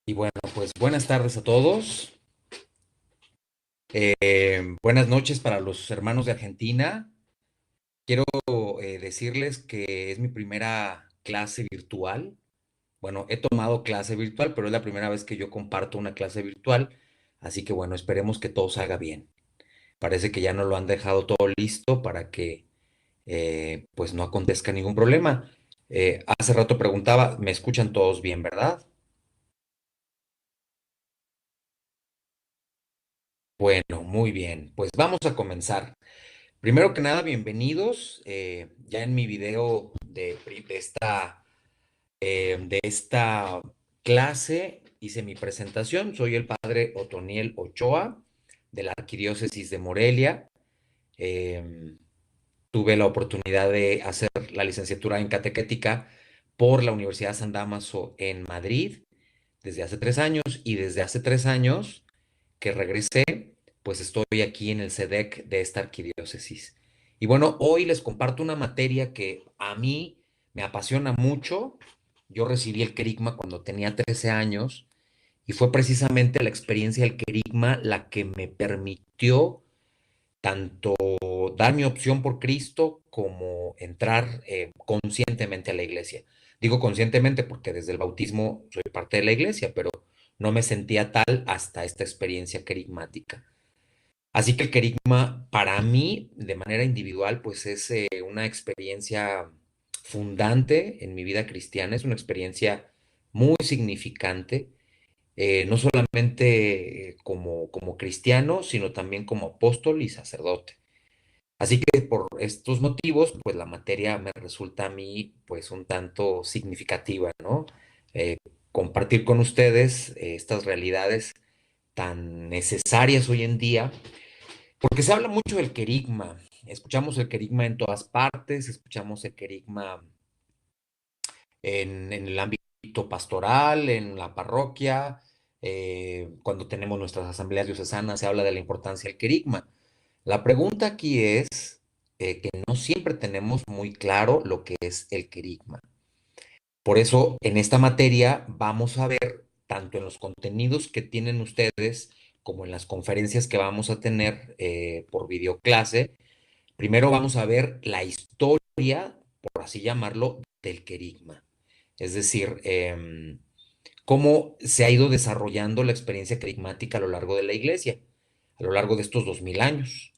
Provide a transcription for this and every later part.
Y bueno, pues buenas tardes a todos. Buenas noches para los hermanos de Argentina. Quiero decirles que es mi primera clase virtual. Bueno, he tomado clase virtual, pero es la primera vez que yo comparto una clase virtual. Así que bueno, esperemos que todo salga bien. Parece que ya no lo han dejado todo listo para que pues no acontezca ningún problema. Hace rato preguntaba, ¿me escuchan todos bien, verdad? Bueno, muy bien. Pues vamos a comenzar. Primero que nada, bienvenidos. Ya en mi video de esta clase hice mi presentación. Soy el padre Otoniel Ochoa de la Arquidiócesis de Morelia. Eh, Tuve la oportunidad de hacer la licenciatura en catequética por la Universidad San Dámaso en Madrid desde hace 3 años y desde hace 3 años que regresé, pues estoy aquí en el SEDEC de esta arquidiócesis. Y bueno, hoy les comparto una materia que a mí me apasiona mucho. Yo recibí el querigma cuando tenía 13 años y fue precisamente la experiencia del querigma la que me permitió tanto dar mi opción por Cristo como entrar conscientemente a la iglesia. Digo conscientemente porque desde el bautismo soy parte de la iglesia, pero no me sentía tal hasta esta experiencia querigmática. Así que el querigma para mí, de manera individual, pues es una experiencia fundante en mi vida cristiana, es una experiencia muy significante, no solamente como cristiano, sino también como apóstol y sacerdote. Así que por estos motivos, pues la materia me resulta a mí pues un tanto significativa, ¿no? Eh, Compartir con ustedes estas realidades tan necesarias hoy en día, porque se habla mucho del querigma. Escuchamos el querigma en todas partes, escuchamos el querigma en el ámbito pastoral, en la parroquia, cuando tenemos nuestras asambleas diocesanas se habla de la importancia del querigma. La pregunta aquí es que no siempre tenemos muy claro lo que es el querigma. Por eso, en esta materia vamos a ver, tanto en los contenidos que tienen ustedes como en las conferencias que vamos a tener por videoclase, primero vamos a ver la historia, por así llamarlo, del querigma. Es decir, cómo se ha ido desarrollando la experiencia querigmática a lo largo de la iglesia, a lo largo de estos 2000 años.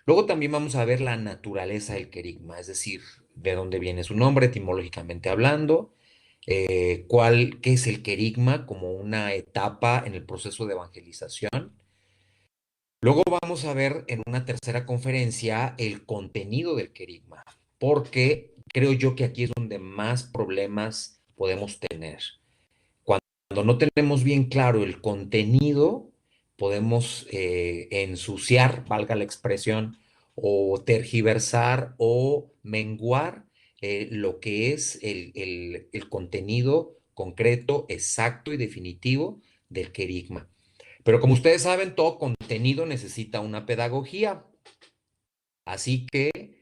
Luego también vamos a ver la naturaleza del querigma, es decir, de dónde viene su nombre etimológicamente hablando, qué es el querigma como una etapa en el proceso de evangelización. Luego vamos a ver en una tercera conferencia el contenido del querigma, porque creo yo que aquí es donde más problemas podemos tener. Cuando no tenemos bien claro el contenido, podemos ensuciar, valga la expresión, o tergiversar o menguar lo que es el contenido concreto, exacto y definitivo del querigma. Pero como ustedes saben, todo contenido necesita una pedagogía. Así que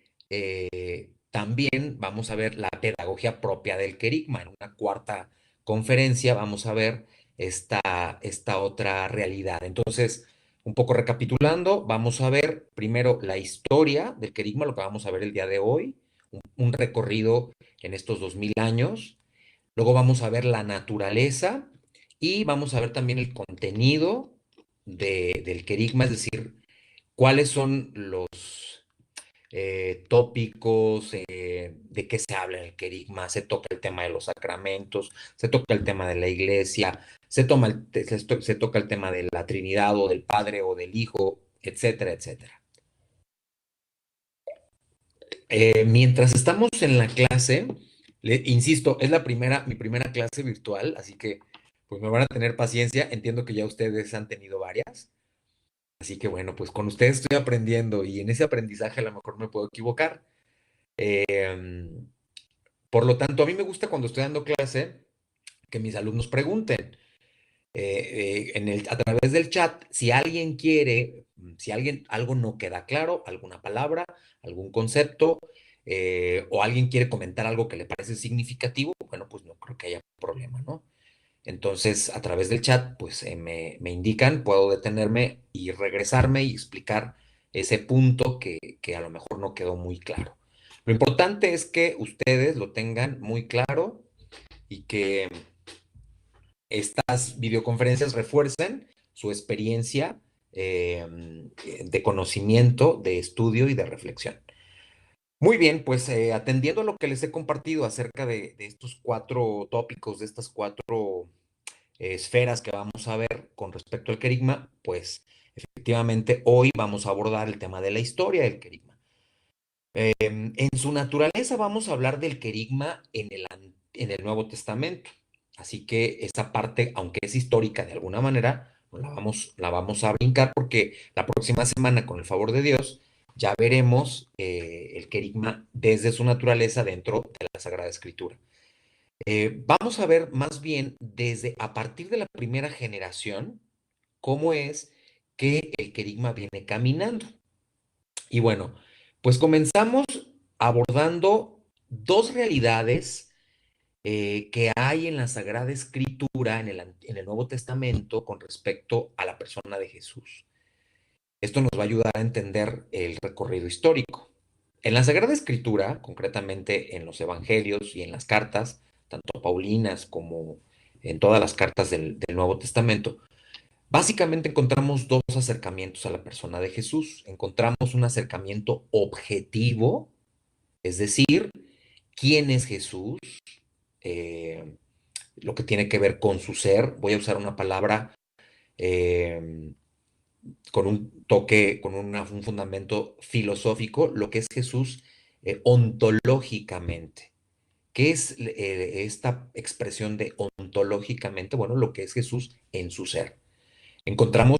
también vamos a ver la pedagogía propia del querigma. En una cuarta conferencia vamos a ver esta otra realidad. Entonces, un poco recapitulando, vamos a ver primero la historia del querigma, lo que vamos a ver el día de hoy, un recorrido en estos 2000 años. Luego vamos a ver la naturaleza y vamos a ver también el contenido del querigma, es decir, cuáles son los tópicos, de qué se habla en el querigma, se toca el tema de los sacramentos, se toca el tema de la iglesia, se toca el tema de la Trinidad o del Padre o del Hijo, etcétera, etcétera. Mientras estamos en la clase, insisto, es mi primera clase virtual, así que pues me van a tener paciencia. Entiendo que ya ustedes han tenido varias. Así que bueno, pues con ustedes estoy aprendiendo y en ese aprendizaje a lo mejor me puedo equivocar. Em, por lo tanto, a mí me gusta cuando estoy dando clase que mis alumnos pregunten a través del chat si alguien quiere, si alguien algo no queda claro, alguna palabra, algún concepto, o alguien quiere comentar algo que le parece significativo, bueno, pues no creo que haya problema, ¿no? Entonces, a través del chat, pues me indican, puedo detenerme y regresarme y explicar ese punto que a lo mejor no quedó muy claro. Lo importante es que ustedes lo tengan muy claro y que estas videoconferencias refuercen su experiencia de conocimiento, de estudio y de reflexión. Muy bien, pues atendiendo a lo que les he compartido acerca de estos cuatro tópicos, de estas cuatro esferas que vamos a ver con respecto al querigma, pues efectivamente hoy vamos a abordar el tema de la historia del querigma. En su naturaleza vamos a hablar del querigma en el Nuevo Testamento. Así que esa parte, aunque es histórica de alguna manera, no la vamos a brincar porque la próxima semana, con el favor de Dios, ya veremos el querigma desde su naturaleza dentro de la Sagrada Escritura. Vamos a ver más bien desde a partir de la primera generación cómo es que el querigma viene caminando. Y bueno, pues comenzamos abordando dos realidades que hay en la Sagrada Escritura, en el Nuevo Testamento, con respecto a la persona de Jesús. Esto nos va a ayudar a entender el recorrido histórico. En la Sagrada Escritura, concretamente en los Evangelios y en las cartas, tanto paulinas como en todas las cartas del Nuevo Testamento, básicamente encontramos dos acercamientos a la persona de Jesús. Encontramos un acercamiento objetivo, es decir, quién es Jesús, eh, lo que tiene que ver con su ser. Voy a usar una palabra eh, con un toque, con un fundamento filosófico, lo que es Jesús ontológicamente. ¿Qué es esta expresión de ontológicamente? Bueno, lo que es Jesús en su ser. Encontramos,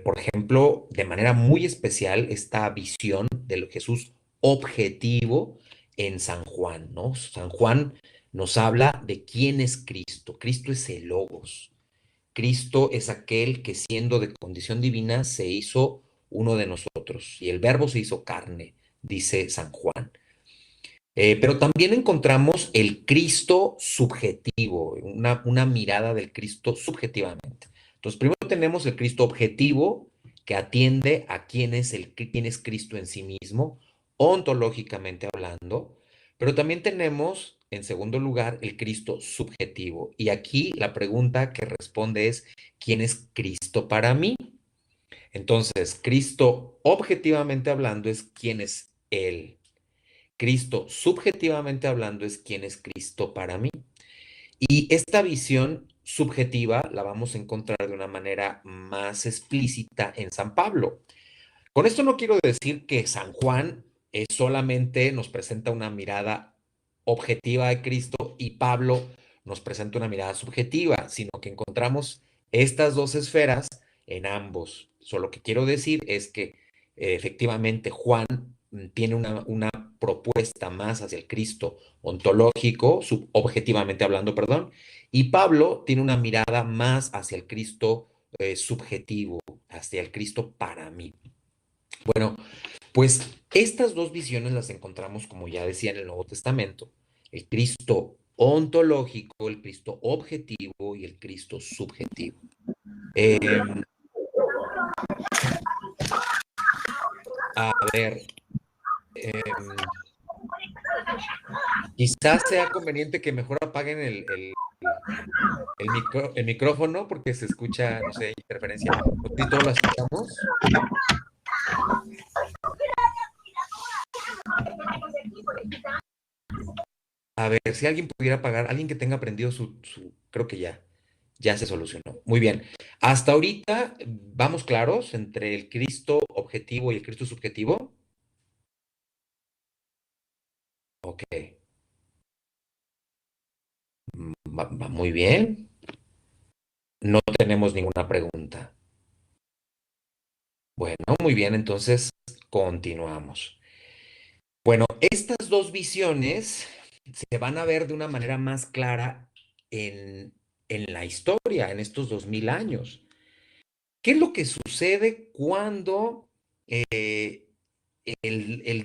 por ejemplo, de manera muy especial esta visión del Jesús objetivo en San Juan, ¿no? San Juan nos habla de quién es Cristo. Cristo es el Logos. Cristo es aquel que siendo de condición divina se hizo uno de nosotros y el verbo se hizo carne, dice San Juan. Pero también encontramos el Cristo subjetivo, una mirada del Cristo subjetivamente. Entonces, primero tenemos el Cristo objetivo, que atiende a quién es Cristo en sí mismo, ontológicamente hablando, pero también tenemos, en segundo lugar, el Cristo subjetivo. Y aquí la pregunta que responde es, ¿quién es Cristo para mí? Entonces, Cristo objetivamente hablando es quién es Él. Cristo, subjetivamente hablando, es quién es Cristo para mí. Y esta visión subjetiva la vamos a encontrar de una manera más explícita en San Pablo. Con esto no quiero decir que San Juan solamente nos presenta una mirada objetiva de Cristo y Pablo nos presenta una mirada subjetiva, sino que encontramos estas dos esferas en ambos. Solo que quiero decir es que efectivamente Juan tiene una propuesta más hacia el Cristo ontológico, objetivamente hablando, perdón, y Pablo tiene una mirada más hacia el Cristo subjetivo, hacia el Cristo para mí. Bueno, pues estas dos visiones las encontramos, como ya decía, en el Nuevo Testamento. El Cristo ontológico, el Cristo objetivo y el Cristo subjetivo. Eh, a ver, eh, quizás sea conveniente que mejor apaguen el micrófono porque se escucha, no sé, interferencia. No sé si todos la escuchamos. A ver, si alguien pudiera apagar, alguien que tenga prendido creo que ya se solucionó. Muy bien. Hasta ahorita vamos claros entre el Cristo objetivo y el Cristo subjetivo. Ok, va muy bien. No tenemos ninguna pregunta. Bueno, muy bien, entonces continuamos. Bueno, estas dos visiones se van a ver de una manera más clara en la historia, en estos 2000 años. ¿Qué es lo que sucede cuando el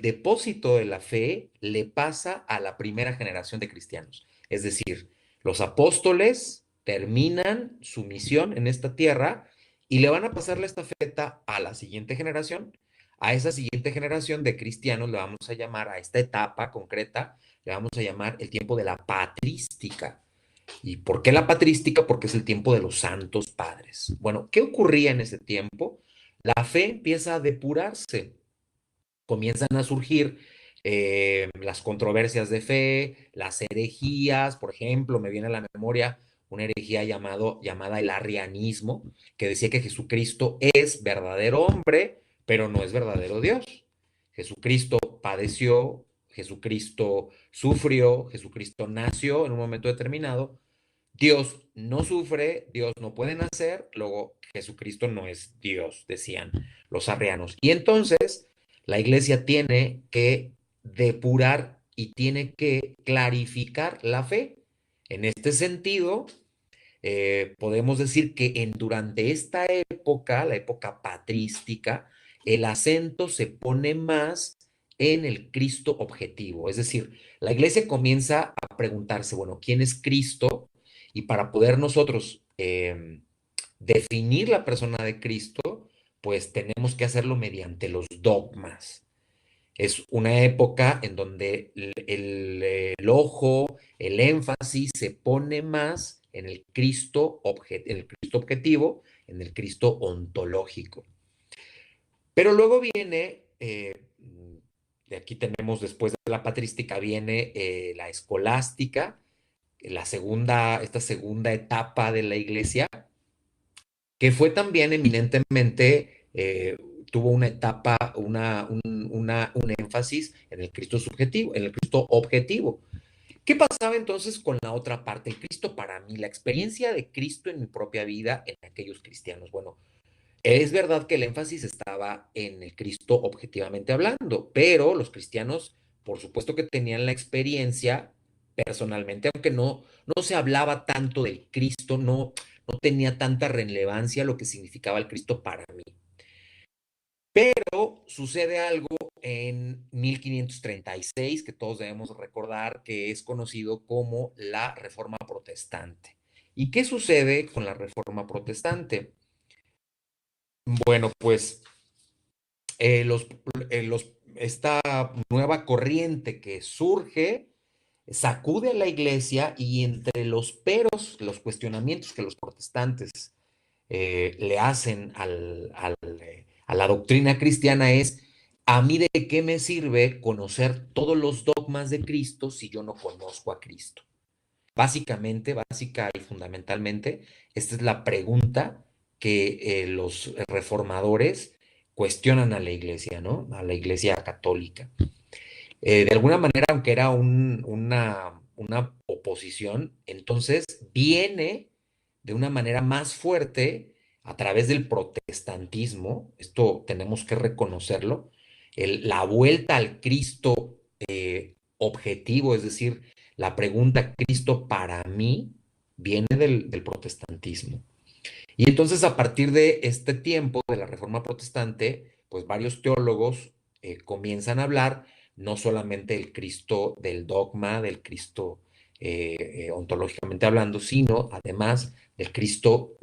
depósito de la fe le pasa a la primera generación de cristianos? Es decir, los apóstoles terminan su misión en esta tierra y le van a pasar la estafeta a la siguiente generación. A esa siguiente generación de cristianos le vamos a llamar, a esta etapa concreta, le vamos a llamar el tiempo de la patrística. ¿Y por qué la patrística? Porque es el tiempo de los santos padres. Bueno, ¿qué ocurría en ese tiempo? La fe empieza a depurarse, comienzan a surgir las controversias de fe, las herejías, por ejemplo, me viene a la memoria una herejía llamada el arrianismo, que decía que Jesucristo es verdadero hombre, pero no es verdadero Dios. Jesucristo padeció, Jesucristo sufrió, Jesucristo nació en un momento determinado. Dios no sufre, Dios no puede nacer, luego Jesucristo no es Dios, decían los arrianos. Y entonces la iglesia tiene que depurar y tiene que clarificar la fe. En este sentido, podemos decir que durante esta época, la época patrística, el acento se pone más en el Cristo objetivo. Es decir, la iglesia comienza a preguntarse, bueno, ¿quién es Cristo? Y para poder nosotros definir la persona de Cristo, pues tenemos que hacerlo mediante los dogmas. Es una época en donde el ojo, el énfasis se pone más en el Cristo objetivo, en el Cristo ontológico. Pero luego viene, de aquí tenemos después de la patrística, viene la escolástica, esta segunda etapa de la iglesia, que fue también eminentemente, tuvo una etapa, un énfasis en el Cristo subjetivo, en el Cristo objetivo. ¿Qué pasaba entonces con la otra parte? El Cristo para mí, la experiencia de Cristo en mi propia vida, en aquellos cristianos. Bueno, es verdad que el énfasis estaba en el Cristo objetivamente hablando, pero los cristianos, por supuesto que tenían la experiencia personalmente, aunque no se hablaba tanto del Cristo, no tenía tanta relevancia lo que significaba el Cristo para mí. Pero sucede algo en 1536 que todos debemos recordar, que es conocido como la Reforma Protestante. ¿Y qué sucede con la Reforma Protestante? Bueno, pues los, esta nueva corriente que surge sacude a la iglesia y entre los peros, los cuestionamientos que los protestantes le hacen a la doctrina cristiana es, ¿a mí de qué me sirve conocer todos los dogmas de Cristo si yo no conozco a Cristo? Básicamente, básica y fundamentalmente, esta es la pregunta que los reformadores cuestionan a la iglesia, ¿no? A la iglesia católica. De alguna manera, aunque era una oposición, entonces viene de una manera más fuerte a través del protestantismo, esto tenemos que reconocerlo, la vuelta al Cristo objetivo, es decir, la pregunta Cristo para mí viene del protestantismo. Y entonces a partir de este tiempo de la Reforma Protestante, pues varios teólogos comienzan a hablar no solamente del Cristo, del dogma, del Cristo ontológicamente hablando, sino además del Cristo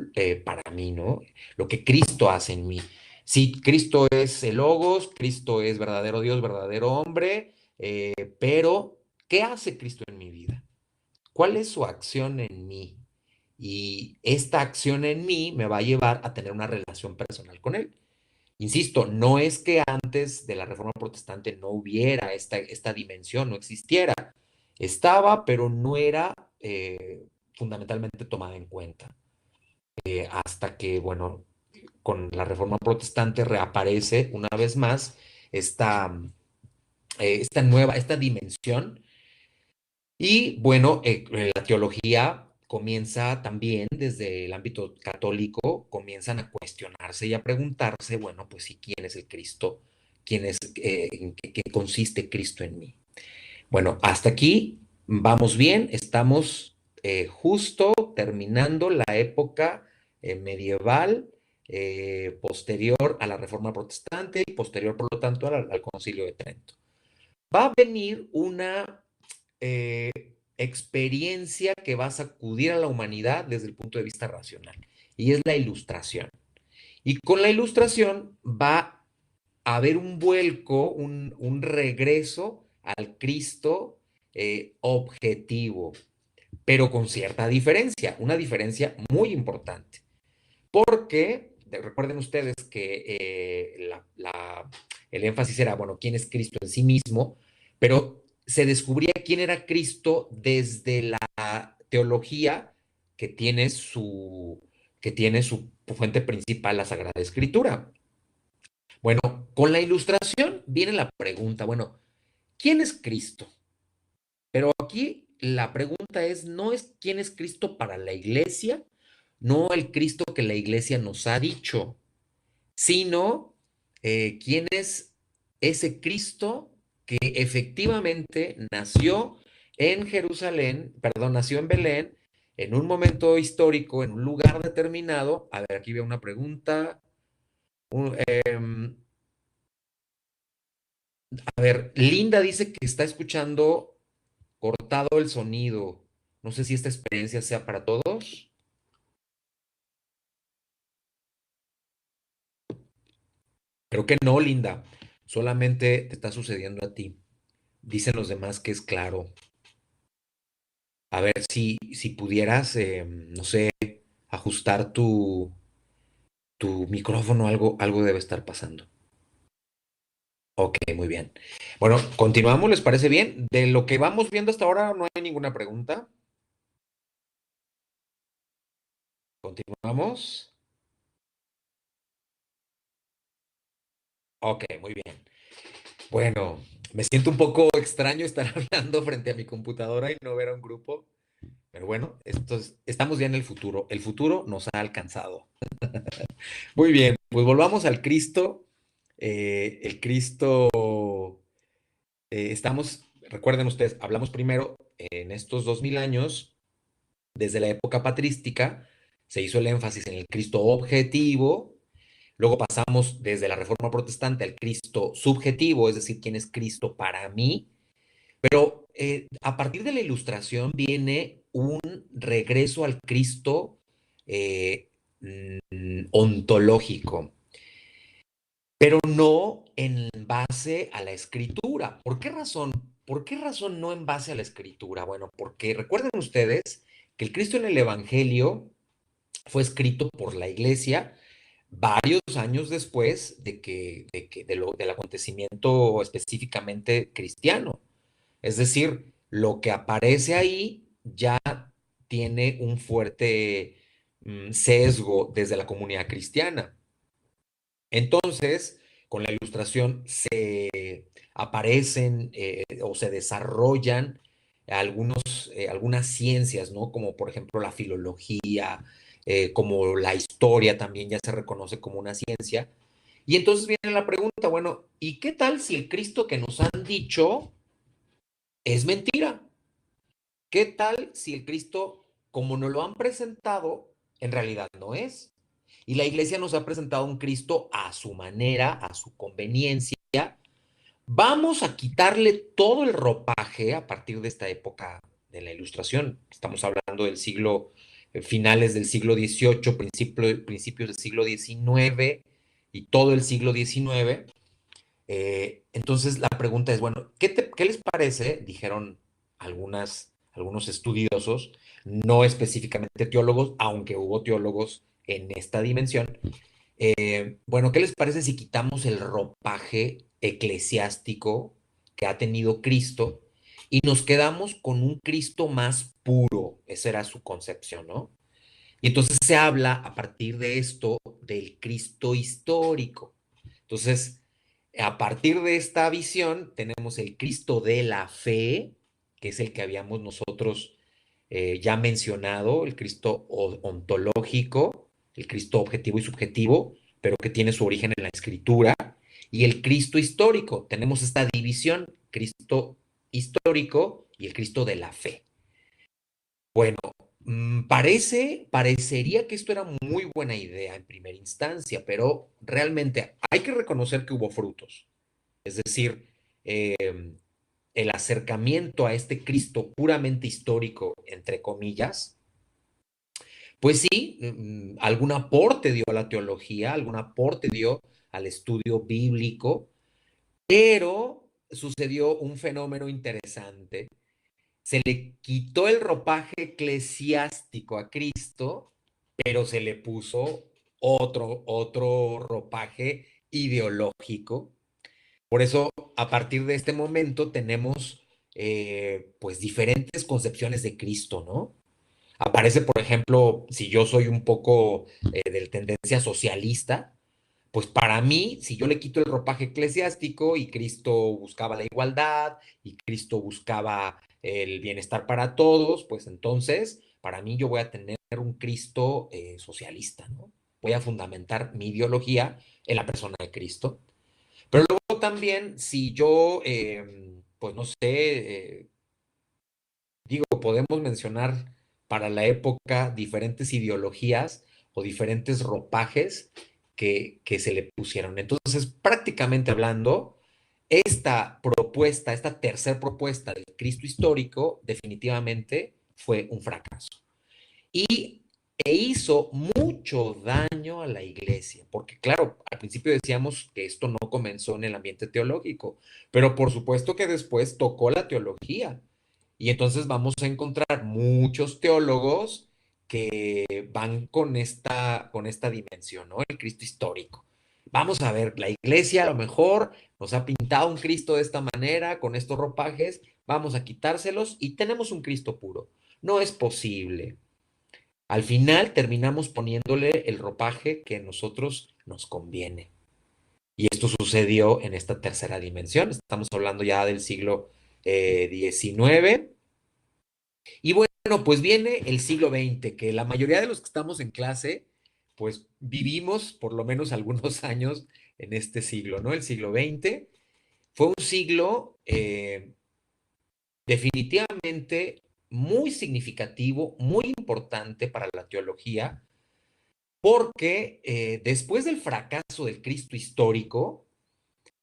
para mí, ¿no? Lo que Cristo hace en mí. Sí, Cristo es el Logos, Cristo es verdadero Dios, verdadero hombre, pero ¿qué hace Cristo en mi vida? ¿Cuál es su acción en mí? Y esta acción en mí me va a llevar a tener una relación personal con él. Insisto, no es que antes de la Reforma Protestante no hubiera esta dimensión, no existiera. Estaba, pero no era fundamentalmente tomada en cuenta. Hasta que, bueno, con la Reforma Protestante reaparece una vez más esta dimensión. Y bueno, la teología comienza también desde el ámbito católico, comienzan a cuestionarse y a preguntarse, bueno, pues sí, ¿quién es el Cristo? ¿En qué consiste Cristo en mí? Bueno, hasta aquí vamos bien, estamos justo terminando la época medieval, posterior a la Reforma Protestante y posterior, por lo tanto, al Concilio de Trento. Va a venir una eh, experiencia que va a sacudir a la humanidad desde el punto de vista racional, y es la ilustración. Y con la ilustración va a haber un vuelco, un regreso al Cristo objetivo, pero con cierta diferencia, una diferencia muy importante. Porque recuerden ustedes que el énfasis era, bueno, ¿quién es Cristo en sí mismo? Pero se descubría quién era Cristo desde la teología que tiene que tiene su fuente principal, la Sagrada Escritura. Bueno, con la ilustración viene la pregunta, bueno, ¿quién es Cristo? Pero aquí la pregunta es, no es quién es Cristo para la iglesia, no el Cristo que la iglesia nos ha dicho, sino quién es ese Cristo que efectivamente nació en Jerusalén, perdón, nació en Belén, en un momento histórico, en un lugar determinado. A ver, aquí veo una pregunta. A ver, Linda dice que está escuchando cortado el sonido. No sé si esta experiencia sea para todos. Creo que no, Linda. Solamente te está sucediendo a ti. Dicen los demás que es claro. A ver si pudieras, no sé, ajustar tu micrófono, algo debe estar pasando. Ok, muy bien. Bueno, continuamos, ¿les parece bien? De lo que vamos viendo hasta ahora, no hay ninguna pregunta. Continuamos. Ok, muy bien. Bueno, me siento un poco extraño estar hablando frente a mi computadora y no ver a un grupo, pero bueno, estamos ya en el futuro. El futuro nos ha alcanzado. Muy bien, pues volvamos al Cristo. El Cristo, recuerden ustedes, hablamos primero en estos 2000 años, desde la época patrística, se hizo el énfasis en el Cristo objetivo. Luego pasamos desde la Reforma Protestante al Cristo subjetivo, es decir, quién es Cristo para mí. Pero a partir de la Ilustración viene un regreso al Cristo ontológico, pero no en base a la Escritura. ¿Por qué razón? ¿Por qué razón no en base a la Escritura? Bueno, porque recuerden ustedes que el Cristo en el Evangelio fue escrito por la Iglesia varios años después del acontecimiento específicamente cristiano. Es decir, lo que aparece ahí ya tiene un fuerte sesgo desde la comunidad cristiana. Entonces, con la Ilustración se aparecen o se desarrollan algunas ciencias, ¿no? Como por ejemplo la filología, como la historia también ya se reconoce como una ciencia. Y entonces viene la pregunta, bueno, ¿y qué tal si el Cristo que nos han dicho es mentira? ¿Qué tal si el Cristo, como nos lo han presentado, en realidad no es? Y la iglesia nos ha presentado un Cristo a su manera, a su conveniencia. Vamos a quitarle todo el ropaje a partir de esta época de la Ilustración. Estamos hablando del siglo, finales del siglo XVIII, principios del siglo XIX y todo el siglo XIX. Entonces la pregunta es, bueno, ¿qué les parece? Dijeron algunos estudiosos, no específicamente teólogos, aunque hubo teólogos en esta dimensión. Bueno, ¿qué les parece si quitamos el ropaje eclesiástico que ha tenido Cristo y nos quedamos con un Cristo más puro? Esa era su concepción, ¿no? Y entonces se habla a partir de esto del Cristo histórico. Entonces, a partir de esta visión, tenemos el Cristo de la fe, que es el que habíamos nosotros ya mencionado, el Cristo ontológico, el Cristo objetivo y subjetivo, pero que tiene su origen en la Escritura, y el Cristo histórico. Tenemos esta división, Cristo histórico y el Cristo de la fe. Bueno, parecería que esto era muy buena idea en primera instancia, pero realmente hay que reconocer que hubo frutos. Es decir, el acercamiento a este Cristo puramente histórico, entre comillas, pues sí, algún aporte dio a la teología, algún aporte dio al estudio bíblico, pero sucedió un fenómeno interesante. Se le quitó el ropaje eclesiástico a Cristo, pero se le puso otro ropaje ideológico. Por eso, a partir de este momento, tenemos pues diferentes concepciones de Cristo, ¿no? Aparece, por ejemplo, si yo soy un poco de tendencia socialista, pues para mí, si yo le quito el ropaje eclesiástico y Cristo buscaba la igualdad y Cristo buscaba el bienestar para todos, pues entonces para mí yo voy a tener un Cristo socialista, ¿no? Voy a fundamentar mi ideología en la persona de Cristo. Pero luego también, si yo, pues no sé, digo, podemos mencionar para la época diferentes ideologías o diferentes ropajes que se le pusieron. Entonces, prácticamente hablando, esta propuesta, esta tercera propuesta del Cristo histórico, definitivamente fue un fracaso. Y hizo mucho daño a la iglesia, porque claro, al principio decíamos que esto no comenzó en el ambiente teológico, pero por supuesto que después tocó la teología. Y entonces vamos a encontrar muchos teólogos que van con esta dimensión, ¿no? El Cristo histórico. Vamos a ver, la iglesia a lo mejor nos ha pintado un Cristo de esta manera, con estos ropajes, vamos a quitárselos y tenemos un Cristo puro. No es posible. Al final terminamos poniéndole el ropaje que a nosotros nos conviene. Y esto sucedió en esta tercera dimensión. Estamos hablando ya del siglo XIX. Y bueno, pues viene el siglo XX, que la mayoría de los que estamos en clase, pues vivimos por lo menos algunos años en este siglo, ¿no? El siglo XX fue un siglo definitivamente muy significativo, muy importante para la teología, porque después del fracaso del Cristo histórico,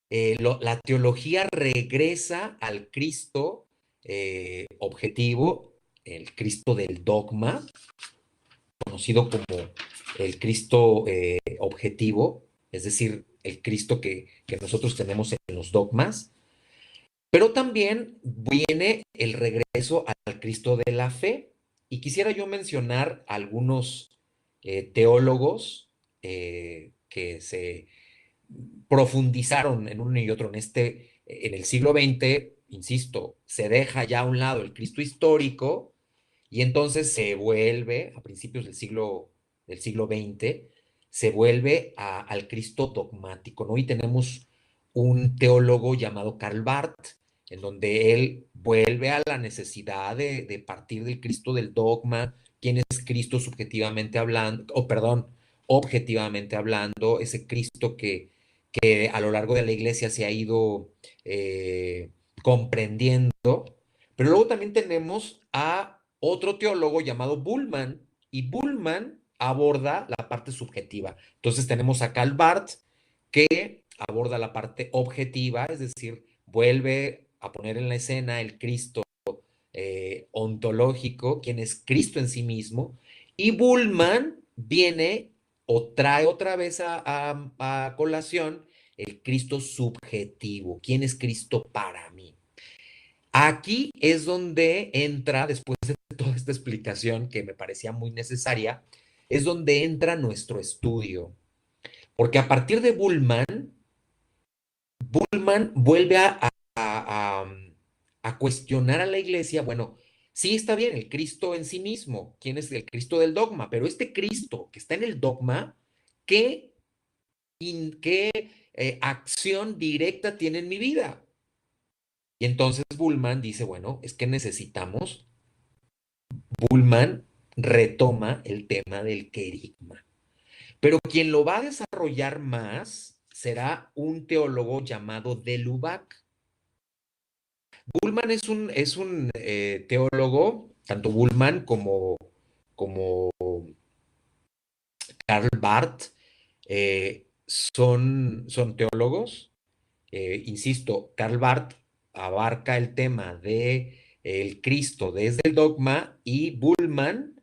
la teología regresa al Cristo objetivo, el Cristo del dogma, conocido como el Cristo objetivo, es decir, el Cristo que nosotros tenemos en los dogmas, pero también viene el regreso al Cristo de la fe. Y quisiera yo mencionar algunos teólogos que se profundizaron en uno y otro en el siglo XX, insisto, se deja ya a un lado el Cristo histórico y entonces se vuelve, a principios del siglo XX, se vuelve al Cristo dogmático, ¿no? Y tenemos un teólogo llamado Karl Barth, en donde él vuelve a la necesidad de partir del Cristo del dogma, quién es Cristo subjetivamente hablando, o perdón, objetivamente hablando, ese Cristo que a lo largo de la iglesia se ha ido comprendiendo. Pero luego también tenemos a otro teólogo llamado Bullman, y Bullman aborda la parte subjetiva. Entonces tenemos a Karl Barth, que aborda la parte objetiva, es decir, vuelve a poner en la escena el Cristo ontológico, quien es Cristo en sí mismo, y Bullman viene o trae otra vez a colación el Cristo subjetivo, quién es Cristo para mí. Aquí es donde entra, después de toda esta explicación que me parecía muy necesaria, es donde entra nuestro estudio. Porque a partir de Bullman, Bullman vuelve a cuestionar a la iglesia, bueno, sí está bien, el Cristo en sí mismo, quién es el Cristo del dogma, pero este Cristo que está en el dogma, ¿qué, qué acción directa tiene en mi vida? Y entonces Bullman dice, bueno, es que necesitamos, Bullman retoma el tema del querigma. Pero quien lo va a desarrollar más será un teólogo llamado de Lubac. Bullman es un teólogo, tanto Bullman como Karl Barth son teólogos. Insisto, Karl Barth abarca el tema de el Cristo desde el dogma, y Bullman,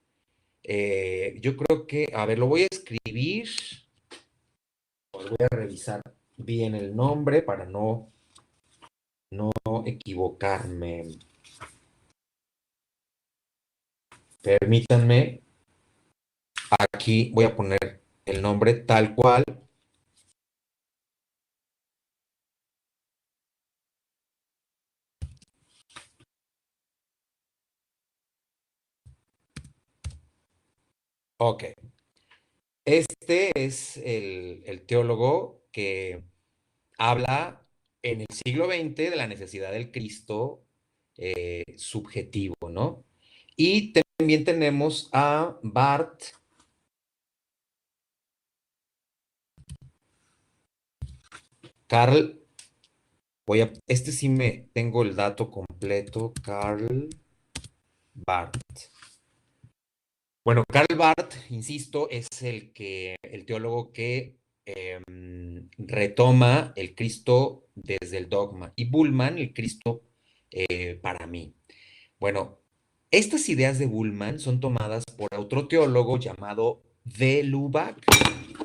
yo creo que, a ver, lo voy a escribir, voy a revisar bien el nombre para no equivocarme. Permítanme, aquí voy a poner el nombre tal cual. Ok, este es el teólogo que habla en el siglo XX de la necesidad del Cristo subjetivo, ¿no? Y también tenemos a Bart Karl, este sí me tengo el dato completo, Karl Barth. Bueno, Karl Barth, insisto, es el teólogo que retoma el Cristo desde el dogma, y Bullman, el Cristo para mí. Bueno, estas ideas de Bullman son tomadas por otro teólogo llamado de Lubac.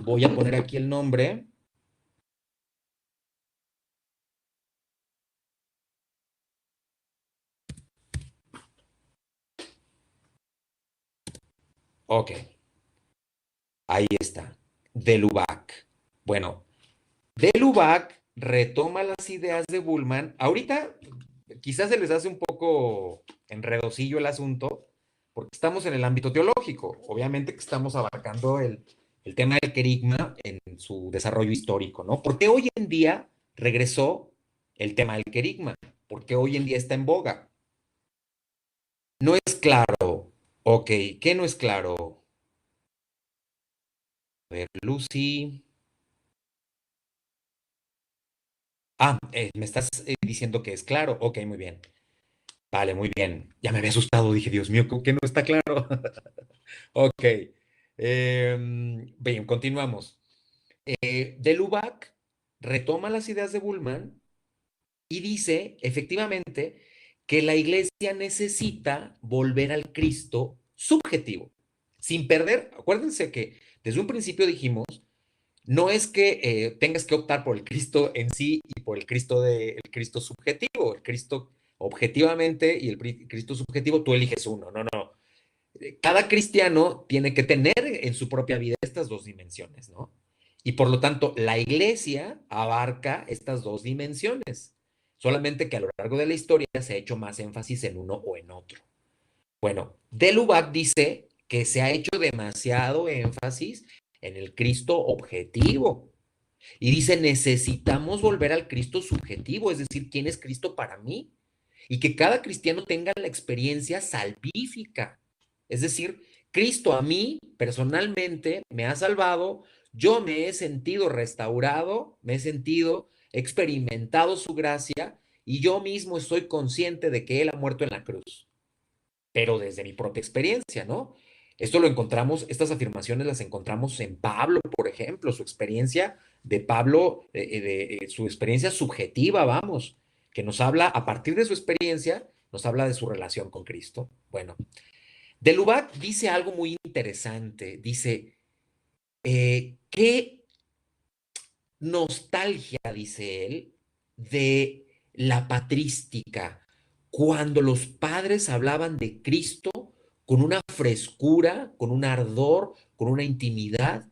Voy a poner aquí el nombre. Ok, ahí está, de Lubac. Bueno, de Lubac retoma las ideas de Bullman. Ahorita quizás se les hace un poco enredosillo el asunto, porque estamos en el ámbito teológico. Obviamente que estamos abarcando el tema del querigma en su desarrollo histórico, ¿no? ¿Por qué hoy en día regresó el tema del querigma? ¿Por qué hoy en día está en boga? No es claro. Ok, ¿qué no es claro? A ver, Lucy. Ah, me estás diciendo que es claro. Ok, muy bien. Vale, muy bien. Ya me había asustado. Dije, Dios mío, ¿cómo que no está claro? Ok. Bien, continuamos. De Lubac retoma las ideas de Bullman y dice, efectivamente, que la iglesia necesita volver al Cristo subjetivo, sin perder, acuérdense que desde un principio dijimos, no es que tengas que optar por el Cristo en sí y por el Cristo subjetivo, el Cristo objetivamente y el Cristo subjetivo, tú eliges uno, no, no. Cada cristiano tiene que tener en su propia vida estas dos dimensiones, ¿no? Y por lo tanto, la iglesia abarca estas dos dimensiones, solamente que a lo largo de la historia se ha hecho más énfasis en uno o en otro. Bueno, de Lubac dice que se ha hecho demasiado énfasis en el Cristo objetivo. Y dice, necesitamos volver al Cristo subjetivo, es decir, ¿quién es Cristo para mí? Y que cada cristiano tenga la experiencia salvífica. Es decir, Cristo a mí personalmente me ha salvado, yo me he sentido restaurado, me he sentido experimentado su gracia, y yo mismo estoy consciente de que Él ha muerto en la cruz, pero desde mi propia experiencia, ¿no? Esto lo encontramos, estas afirmaciones las encontramos en Pablo, por ejemplo, su experiencia de Pablo, su experiencia subjetiva, vamos, que nos habla, a partir de su experiencia, nos habla de su relación con Cristo. Bueno, de Lubac dice algo muy interesante, dice, qué nostalgia, dice él, de la patrística, cuando los padres hablaban de Cristo con una frescura, con un ardor, con una intimidad.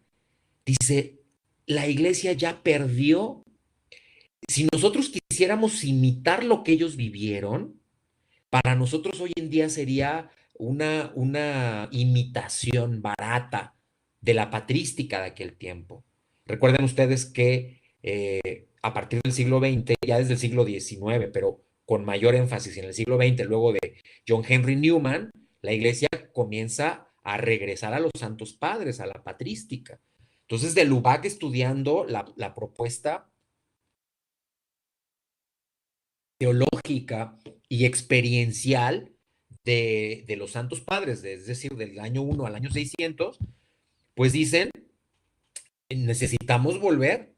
Dice, la iglesia ya perdió. Si nosotros quisiéramos imitar lo que ellos vivieron, para nosotros hoy en día sería una imitación barata de la patrística de aquel tiempo. Recuerden ustedes que a partir del siglo XX, ya desde el siglo XIX, pero con mayor énfasis en el siglo XX, luego de John Henry Newman, la iglesia comienza a regresar a los santos padres, a la patrística. Entonces, de Lubac estudiando la propuesta teológica y experiencial de los santos padres, es decir, del año 1 al año 600, pues dicen, necesitamos volver.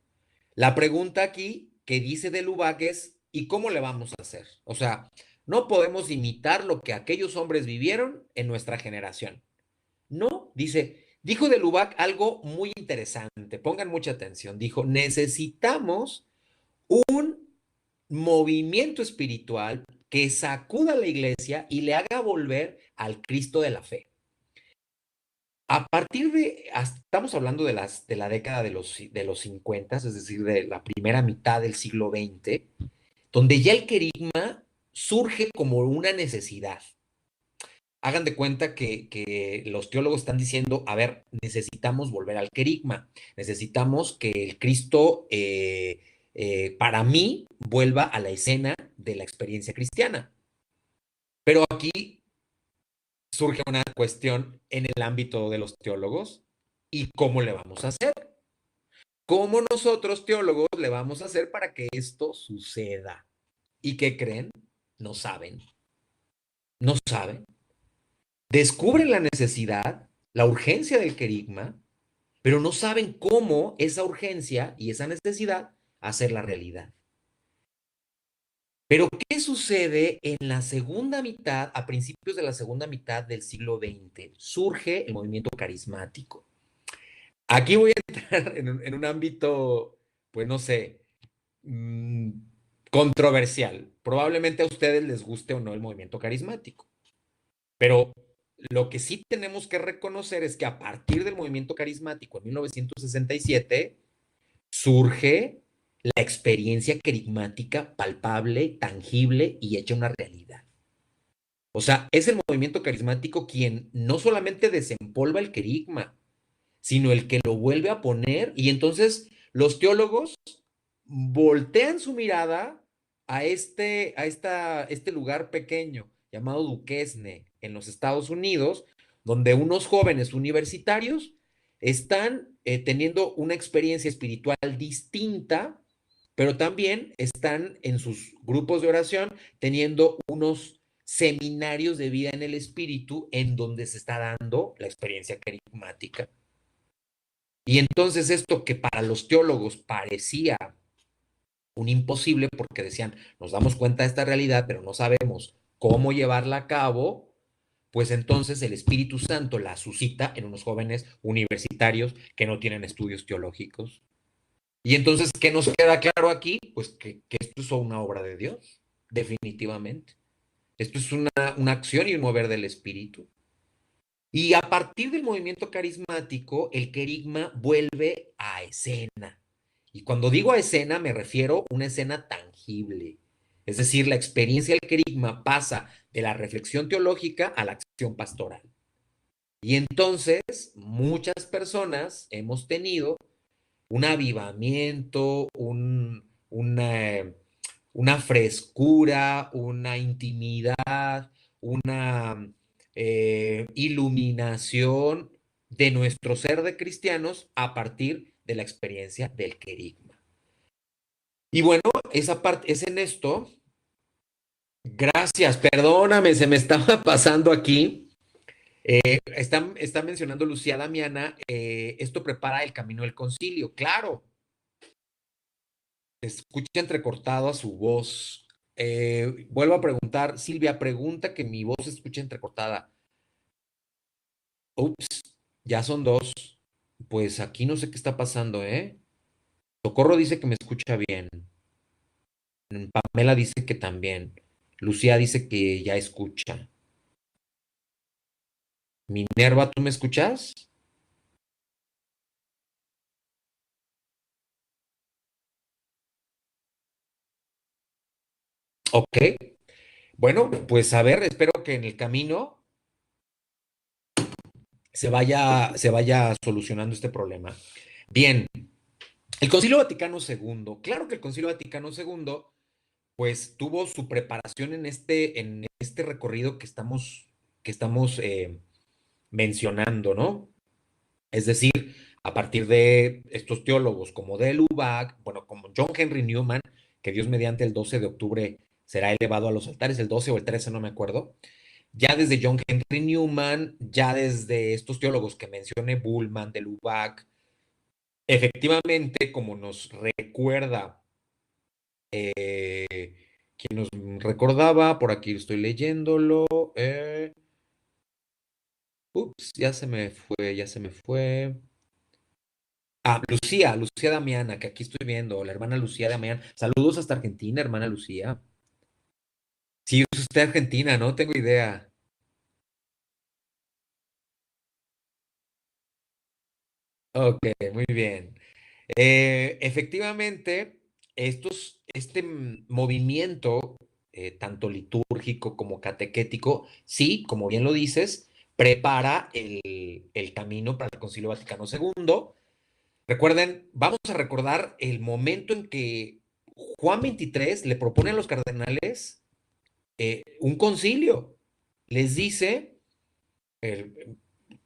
La pregunta aquí que dice de Lubac es, ¿Y cómo le vamos a hacer? O sea, no podemos imitar lo que aquellos hombres vivieron en nuestra generación. No, dijo de Lubac algo muy interesante. Pongan mucha atención. Dijo, necesitamos un movimiento espiritual que sacuda a la iglesia y le haga volver al Cristo de la fe. A partir de, estamos hablando de la década de los 50, es decir, de la primera mitad del siglo XX, donde ya el querigma surge como una necesidad. Hagan de cuenta que los teólogos están diciendo, a ver, necesitamos volver al querigma, necesitamos que el Cristo, para mí, vuelva a la escena de la experiencia cristiana. Pero aquí surge una cuestión en el ámbito de los teólogos, ¿y cómo le vamos a hacer? ¿Cómo nosotros teólogos le vamos a hacer para que esto suceda? ¿Y qué creen? No saben, no saben. Descubren la necesidad, la urgencia del querigma, pero no saben cómo esa urgencia y esa necesidad hacer la realidad. Pero, ¿qué sucede en la segunda mitad, a principios de la segunda mitad del siglo XX? Surge el movimiento carismático. Aquí voy a entrar en un ámbito, pues no sé, mmm, controversial. Probablemente a ustedes les guste o no el movimiento carismático, pero lo que sí tenemos que reconocer es que a partir del movimiento carismático en 1967 surge la experiencia querigmática palpable, tangible y hecha una realidad. O sea, es el movimiento carismático quien no solamente desempolva el querigma, sino el que lo vuelve a poner, y entonces los teólogos voltean su mirada a este lugar pequeño llamado Duquesne en los Estados Unidos, donde unos jóvenes universitarios están teniendo una experiencia espiritual distinta, pero también están en sus grupos de oración teniendo unos seminarios de vida en el espíritu en donde se está dando la experiencia carismática. Y entonces esto que para los teólogos parecía un imposible porque decían, nos damos cuenta de esta realidad, pero no sabemos cómo llevarla a cabo, pues entonces el Espíritu Santo la suscita en unos jóvenes universitarios que no tienen estudios teológicos. Y entonces, ¿qué nos queda claro aquí? Pues que esto es una obra de Dios, definitivamente. Esto es una acción y un mover del Espíritu. Y a partir del movimiento carismático, el querigma vuelve a escena. Y cuando digo a escena, me refiero a una escena tangible. Es decir, la experiencia del querigma pasa de la reflexión teológica a la acción pastoral. Y entonces, muchas personas hemos tenido un avivamiento, una frescura, una intimidad, una iluminación de nuestro ser de cristianos a partir de la experiencia del querigma. Y bueno, esa parte es en esto. Gracias, perdóname, se me estaba pasando aquí. Está mencionando Lucía Damiana, esto prepara el camino del concilio. Claro, escucha entrecortado a su voz. Vuelvo a preguntar, Silvia, pregunta que mi voz se escucha entrecortada. Ups, ya son dos. Pues aquí no sé qué está pasando, ¿eh? Socorro dice que me escucha bien. Pamela dice que también. Lucía dice que ya escucha. Minerva, ¿tú me escuchas? Ok. Bueno, pues a ver, espero que en el camino se vaya solucionando este problema. Bien, el Concilio Vaticano II, claro que el Concilio Vaticano II, pues tuvo su preparación en este recorrido que estamos mencionando, ¿no? Es decir, a partir de estos teólogos como de Lubac, bueno, como John Henry Newman, que Dios mediante el 12 de octubre será elevado a los altares, el 12 o el 13, no me acuerdo. Ya desde John Henry Newman, ya desde estos teólogos que mencioné, Bullman, de Lubac, efectivamente, como nos recuerda Eh, ¿Quién nos recordaba? Por aquí estoy leyéndolo. Ups, ya se me fue, ya se me fue. Ah, Lucía, Lucía Damiana, que aquí estoy viendo, la hermana Lucía Damián. Saludos hasta Argentina, hermana Lucía. Sí, es usted argentina, no tengo idea. Ok, muy bien. Efectivamente, movimiento, tanto litúrgico como catequético, sí, como bien lo dices, prepara el camino para el Concilio Vaticano II. Recuerden, vamos a recordar el momento en que Juan XXIII le propone a los cardenales un concilio. Les dice el-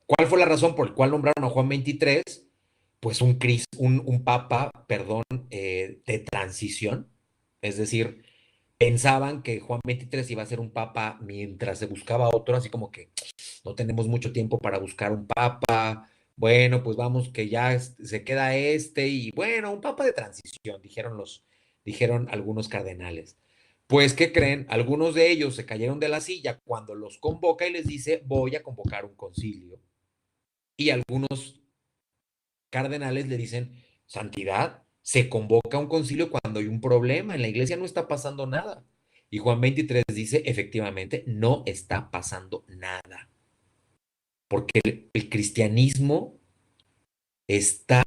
cuál fue la razón por la cual nombraron a Juan XXIII, pues un papa, perdón, de transición. Es decir, pensaban que Juan XXIII iba a ser un papa mientras se buscaba otro, así como que no tenemos mucho tiempo para buscar un papa. Bueno, pues vamos, que ya se queda este y bueno, un papa de transición, dijeron algunos cardenales. Pues, ¿qué creen? Algunos de ellos se cayeron de la silla cuando los convoca y les dice, voy a convocar un concilio. Y algunos cardenales le dicen, Santidad, se convoca un concilio cuando hay un problema, en la iglesia no está pasando nada. Y Juan 23 dice, efectivamente, no está pasando nada, porque el cristianismo está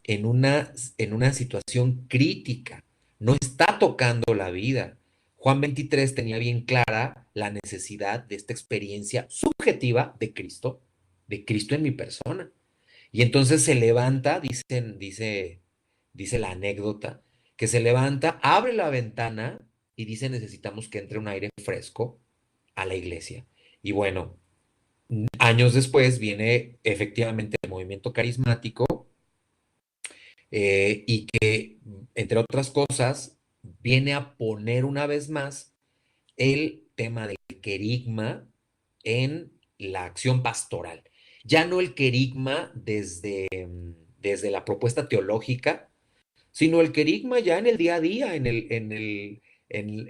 en una situación crítica, no está tocando la vida. Juan 23 tenía bien clara la necesidad de esta experiencia subjetiva de Cristo en mi persona. Y entonces se levanta, dice la anécdota, que se levanta, abre la ventana y dice necesitamos que entre un aire fresco a la iglesia. Y bueno, años después viene efectivamente el movimiento carismático y que, entre otras cosas, viene a poner una vez más el tema del querigma en la acción pastoral. Ya no el querigma desde la propuesta teológica, sino el querigma ya en el día a día,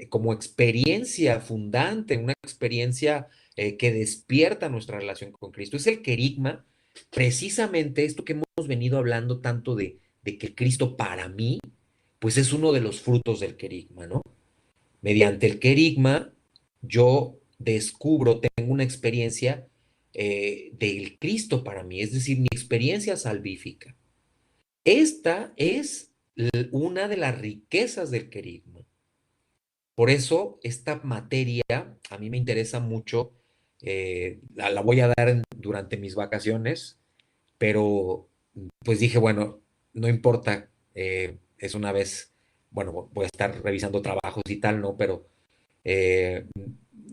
como experiencia fundante, una experiencia que despierta nuestra relación con Cristo. Es el querigma, precisamente esto que hemos venido hablando tanto de que Cristo para mí, pues es uno de los frutos del querigma, ¿no? Mediante el querigma, yo descubro, tengo una experiencia del Cristo para mí, es decir, mi experiencia salvífica. Esta es una de las riquezas del querigma. Por eso, esta materia a mí me interesa mucho. La voy a dar durante mis vacaciones, pero pues dije, bueno, no importa, es una vez, bueno, voy a estar revisando trabajos y tal, ¿no? Pero eh,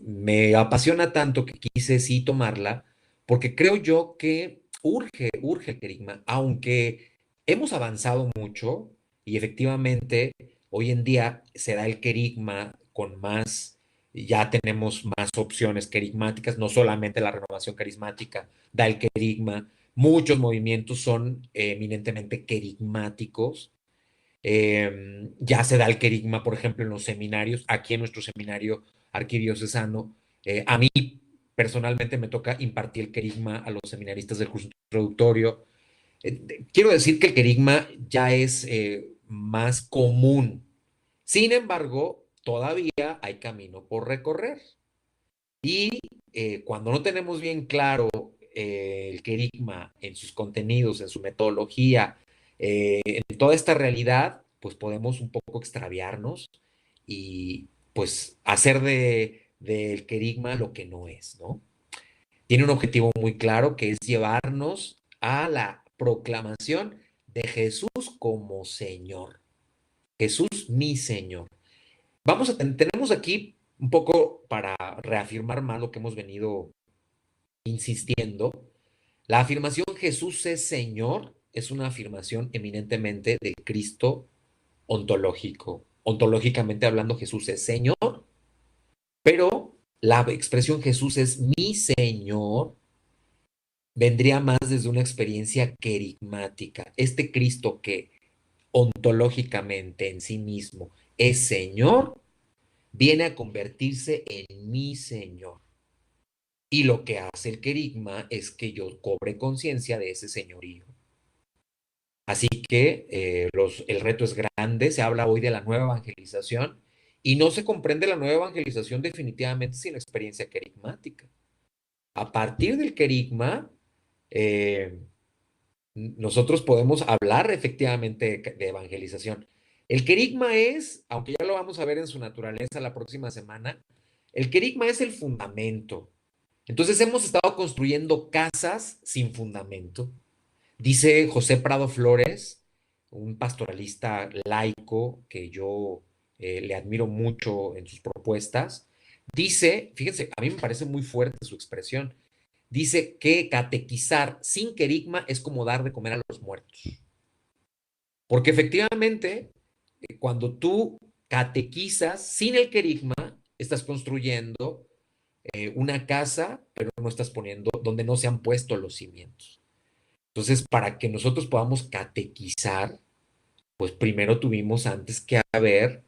me apasiona tanto que quise sí tomarla, porque creo yo que urge el querigma, aunque hemos avanzado mucho y efectivamente hoy en día se da el querigma con más, ya tenemos más opciones querigmáticas, no solamente la renovación carismática da el querigma, muchos movimientos son eminentemente querigmáticos. Ya se da el querigma, por ejemplo, en los seminarios. Aquí en nuestro seminario arquidiocesano, a mí personalmente me toca impartir el querigma a los seminaristas del curso introductorio. Quiero decir que el querigma ya es más común. Sin embargo, todavía hay camino por recorrer. Y cuando no tenemos bien claro el querigma en sus contenidos, en su metodología, en toda esta realidad, pues podemos un poco extraviarnos y pues hacer del querigma lo que no es, ¿no? Tiene un objetivo muy claro que es llevarnos a la proclamación de Jesús como Señor. Jesús mi Señor. Tenemos aquí un poco para reafirmar más lo que hemos venido insistiendo. La afirmación Jesús es Señor es una afirmación eminentemente del Cristo ontológico. Ontológicamente hablando, Jesús es Señor, pero la expresión Jesús es mi Señor vendría más desde una experiencia querigmática. Este Cristo que ontológicamente en sí mismo es Señor, viene a convertirse en mi Señor. Y lo que hace el querigma es que yo cobre conciencia de ese señorío. Así que el reto es grande, se habla hoy de la nueva evangelización y no se comprende la nueva evangelización definitivamente sin la experiencia querigmática. A partir del querigma, eh, nosotros podemos hablar efectivamente de evangelización. El querigma es, aunque ya lo vamos a ver en su naturaleza la próxima semana, el querigma es el fundamento. Entonces hemos estado construyendo casas sin fundamento. Dice José Prado Flores, un pastoralista laico que yo le admiro mucho en sus propuestas. Dice, fíjense, a mí me parece muy fuerte su expresión. Dice que catequizar sin querigma es como dar de comer a los muertos. Porque efectivamente, cuando tú catequizas sin el querigma, estás construyendo una casa, pero no estás poniendo donde no se han puesto los cimientos. Entonces, para que nosotros podamos catequizar, pues primero tuvimos antes que haber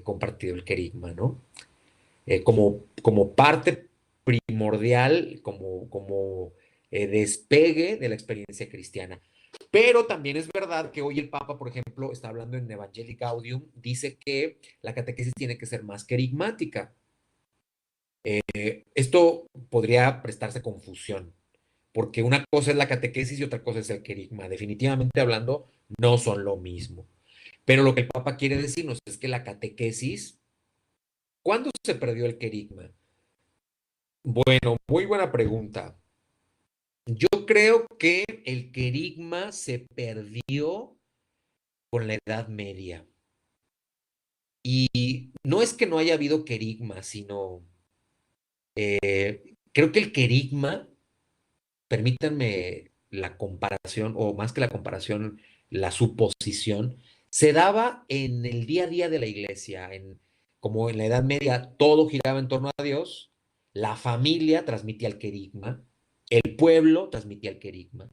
compartido el querigma, ¿no? Como parte primordial, como despegue de la experiencia cristiana. Pero también es verdad que hoy el Papa, por ejemplo, está hablando en Evangelii Gaudium, dice que la catequesis tiene que ser más querigmática. Esto podría prestarse confusión, porque una cosa es la catequesis y otra cosa es el querigma. Definitivamente hablando, no son lo mismo. Pero lo que el Papa quiere decirnos es que la catequesis, ¿cuándo se perdió el querigma? Bueno, muy buena pregunta. Yo creo que el querigma se perdió con la Edad Media. Y no es que no haya habido querigma, sino creo que el querigma, permítanme la comparación, o más que la comparación, la suposición, se daba en el día a día de la iglesia, como en la Edad Media todo giraba en torno a Dios, la familia transmitía el querigma, el pueblo transmitía el querigma,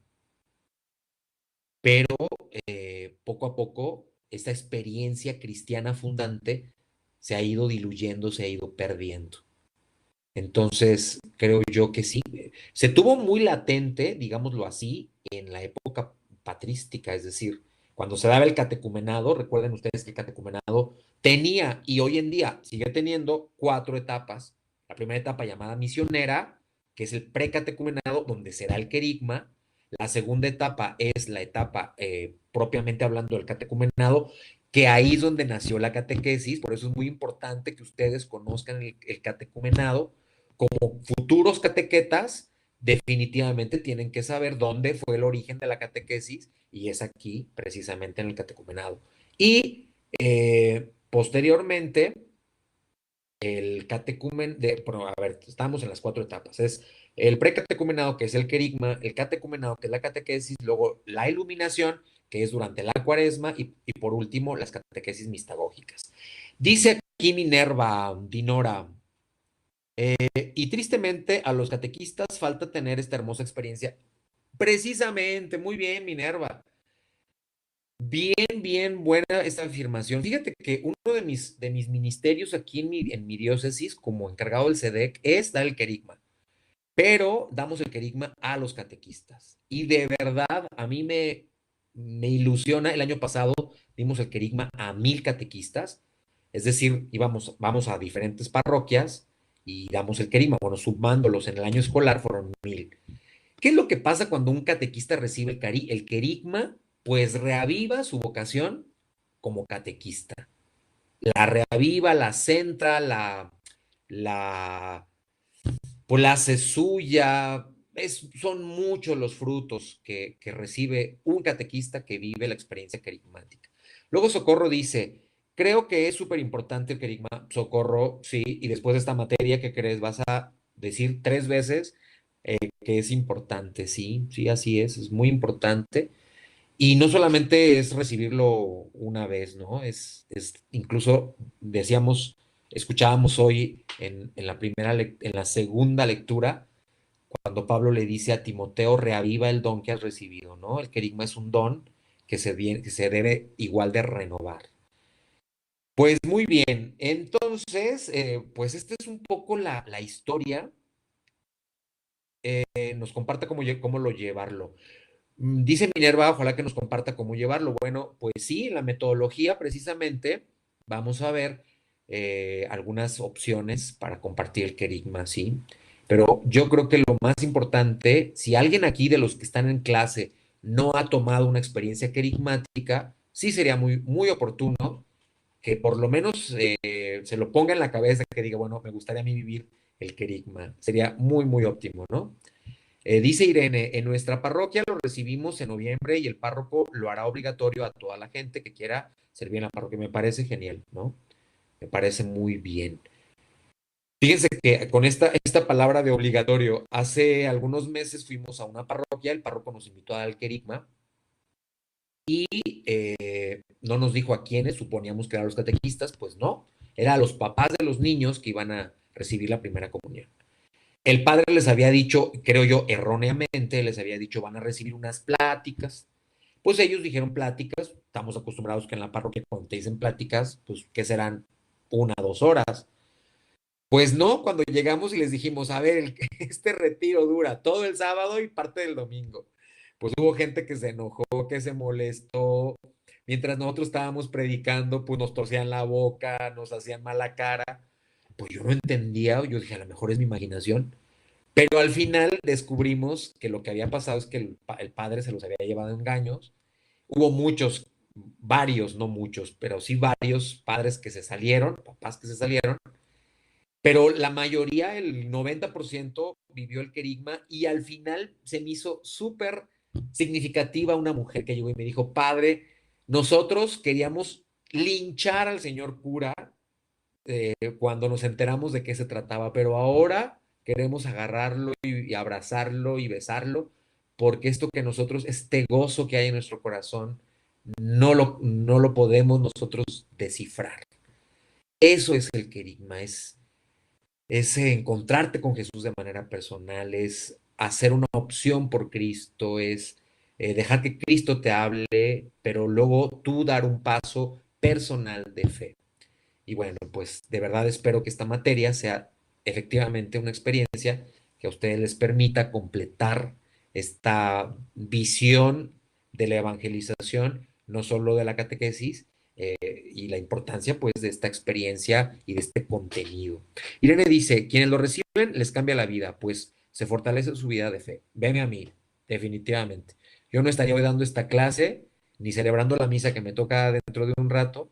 pero poco a poco esta experiencia cristiana fundante se ha ido diluyendo, se ha ido perdiendo. Entonces, creo yo que sí. Se tuvo muy latente, digámoslo así, en la época patrística, es decir, cuando se daba el catecumenado, recuerden ustedes que el catecumenado tenía y hoy en día sigue teniendo cuatro etapas. La primera etapa llamada misionera, que es el precatecumenado, donde se da el querigma. La segunda etapa es la etapa propiamente hablando del catecumenado, que ahí es donde nació la catequesis, por eso es muy importante que ustedes conozcan el catecumenado. Como futuros catequetas, definitivamente tienen que saber dónde fue el origen de la catequesis y es aquí, precisamente en el catecumenado. Y posteriormente, el catecumen, bueno, a ver, estamos en las cuatro etapas. Es el precatecumenado, que es el querigma, el catecumenado, que es la catequesis, luego la iluminación, que es durante la cuaresma, y por último, las catequesis mistagógicas. Dice aquí Minerva, Dinora, y tristemente a los catequistas falta tener esta hermosa experiencia. Precisamente, muy bien, Minerva. Bien, bien, buena esta afirmación. Fíjate que uno de mis ministerios aquí en mi diócesis, como encargado del SEDEC, es dar el querigma, pero damos el querigma a los catequistas. Y de verdad, a mí me ilusiona. El año pasado dimos el querigma a 1000 catequistas, es decir, vamos a diferentes parroquias y damos el querigma. Bueno, sumándolos en el año escolar fueron 1000. ¿Qué es lo que pasa cuando un catequista recibe el querigma? Pues reaviva su vocación como catequista. La reaviva, la centra, la, pues la hace suya. Son muchos los frutos que recibe un catequista que vive la experiencia querigmática. Luego Socorro dice, creo que es súper importante el querigma. Socorro, sí, y después de esta materia que crees, vas a decir 3 veces que es importante, sí, sí, así es muy importante. Y no solamente es recibirlo una vez, ¿no? Es incluso, decíamos, escuchábamos hoy en la segunda lectura, cuando Pablo le dice a Timoteo, reaviva el don que has recibido, ¿no? El querigma es un don que se debe igual de renovar. Pues muy bien, entonces, pues esta es un poco la historia, nos comparta cómo lo llevarlo. Dice Minerva, ojalá que nos comparta cómo llevarlo. Bueno, pues sí, en la metodología precisamente vamos a ver algunas opciones para compartir el querigma, sí. Pero yo creo que lo más importante, si alguien aquí de los que están en clase no ha tomado una experiencia querigmática, sí sería muy oportuno que por lo menos se lo ponga en la cabeza, que diga, bueno, me gustaría a mí vivir el querigma. Sería muy óptimo, ¿no? Dice Irene, en nuestra parroquia lo recibimos en noviembre y el párroco lo hará obligatorio a toda la gente que quiera servir en la parroquia. Me parece genial, ¿no? Me parece muy bien. Fíjense que con esta palabra de obligatorio, hace algunos meses fuimos a una parroquia, el párroco nos invitó a dar el querigma y no nos dijo a quiénes, suponíamos que eran los catequistas, pues no, era a los papás de los niños que iban a recibir la primera comunión. El padre les había dicho, creo yo, erróneamente, les había dicho, van a recibir unas pláticas. Pues ellos dijeron pláticas, estamos acostumbrados que en la parroquia cuando te dicen pláticas, pues que serán 1, 2 horas. Pues no, cuando llegamos y les dijimos, a ver, este retiro dura todo el sábado y parte del domingo. Pues hubo gente que se enojó, que se molestó. Mientras nosotros estábamos predicando, pues nos torcían la boca, nos hacían mala cara. Pues yo no entendía, yo dije, a lo mejor es mi imaginación. Pero al final descubrimos que lo que había pasado es que el padre se los había llevado engaños. Hubo muchos, varios, no muchos, pero sí varios padres que se salieron, papás que se salieron, pero la mayoría, el 90% vivió el querigma y al final se me hizo súper significativa una mujer que llegó y me dijo, padre, nosotros queríamos linchar al señor cura cuando nos enteramos de qué se trataba, pero ahora queremos agarrarlo y abrazarlo y besarlo, porque esto que nosotros, este gozo que hay en nuestro corazón, no lo podemos nosotros descifrar. Eso es el querigma, es encontrarte con Jesús de manera personal, es hacer una opción por Cristo, es dejar que Cristo te hable, pero luego tú dar un paso personal de fe. Y bueno, pues de verdad espero que esta materia sea efectivamente una experiencia que a ustedes les permita completar esta visión de la evangelización, no solo de la catequesis, y la importancia pues de esta experiencia y de este contenido. Irene dice, quienes lo reciben les cambia la vida, pues se fortalece su vida de fe. Venme a mí, definitivamente. Yo no estaría hoy dando esta clase ni celebrando la misa que me toca dentro de un rato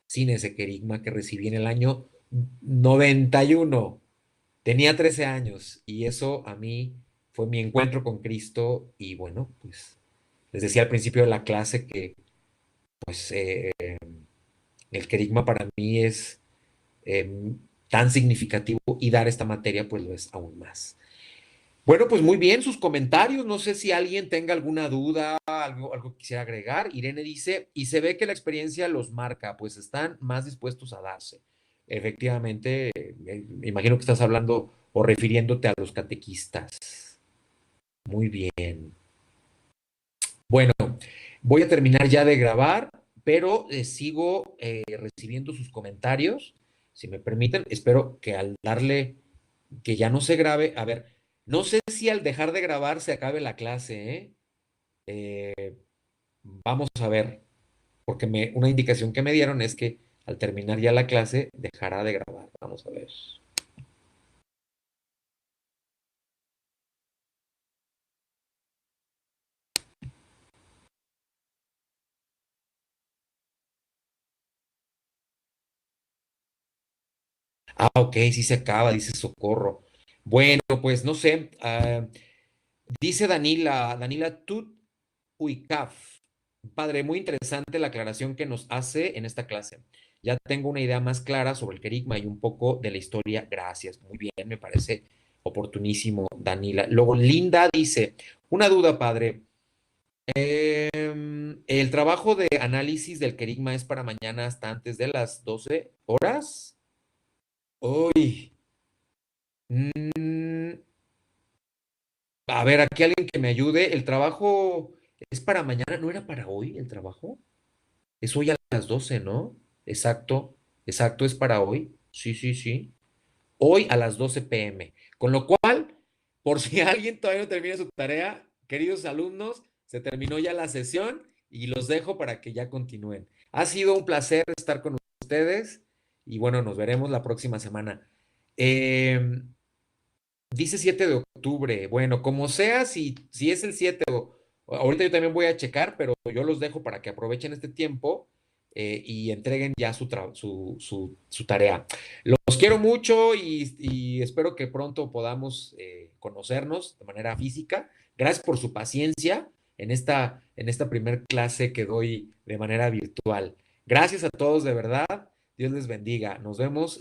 sin ese querigma que recibí en el año 91. Tenía 13 años y eso a mí fue mi encuentro con Cristo y bueno, pues les decía al principio de la clase que pues el querigma para mí es tan significativo y dar esta materia pues lo es aún más. Bueno, pues muy bien, sus comentarios. No sé si alguien tenga alguna duda, algo que quisiera agregar. Irene dice, y se ve que la experiencia los marca, pues están más dispuestos a darse. Efectivamente, me imagino que estás hablando o refiriéndote a los catequistas. Muy bien. Bueno, voy a terminar ya de grabar, pero sigo recibiendo sus comentarios. Si me permiten, espero que al darle que ya no se grabe, a ver, no sé si al dejar de grabar se acabe la clase, ¿eh? Vamos a ver, porque una indicación que me dieron es que al terminar ya la clase dejará de grabar. Vamos a ver. Ah, ok, sí se acaba, dice Socorro. Bueno, pues no sé. Dice Danila Tut Uicaf. Padre, muy interesante la aclaración que nos hace en esta clase. Ya tengo una idea más clara sobre el querigma y un poco de la historia. Gracias. Muy bien, me parece oportunísimo, Danila. Luego, Linda dice, una duda, padre. ¿El trabajo de análisis del querigma es para mañana hasta antes de las 12 horas? Uy. Mm, a ver, aquí alguien que me ayude. ¿El trabajo es para mañana? ¿No era para hoy el trabajo? Es hoy a las 12, ¿no? Exacto. Exacto, es para hoy. Sí, sí, sí. Hoy a las 12 p.m. Con lo cual, por si alguien todavía no termina su tarea, queridos alumnos, se terminó ya la sesión y los dejo para que ya continúen. Ha sido un placer estar con ustedes y bueno, nos veremos la próxima semana. Eh, Dice 7 de octubre. Bueno, como sea, si es el 7 ahorita yo también voy a checar, pero yo los dejo para que aprovechen este tiempo y entreguen ya su tarea. Los quiero mucho y espero que pronto podamos conocernos de manera física. Gracias por su paciencia en esta primer clase que doy de manera virtual. Gracias a todos, de verdad. Dios les bendiga. Nos vemos.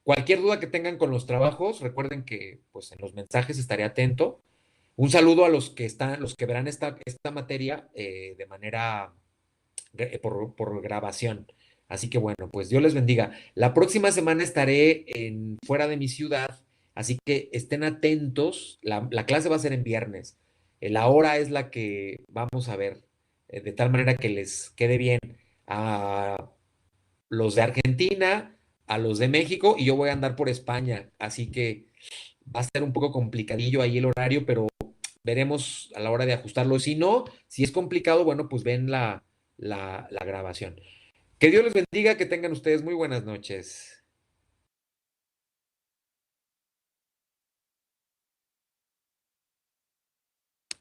Cualquier duda que tengan con los trabajos, recuerden que pues en los mensajes estaré atento. Un saludo a los que verán esta materia de manera por grabación. Así que bueno, pues Dios les bendiga. La próxima semana estaré fuera de mi ciudad, así que estén atentos. La clase va a ser en viernes. La hora es la que vamos a ver, de tal manera que les quede bien a los de Argentina, a los de México, y yo voy a andar por España. Así que va a ser un poco complicadillo ahí el horario, pero veremos a la hora de ajustarlo. Si no, si es complicado, bueno, pues ven la grabación. Que Dios les bendiga, que tengan ustedes muy buenas noches.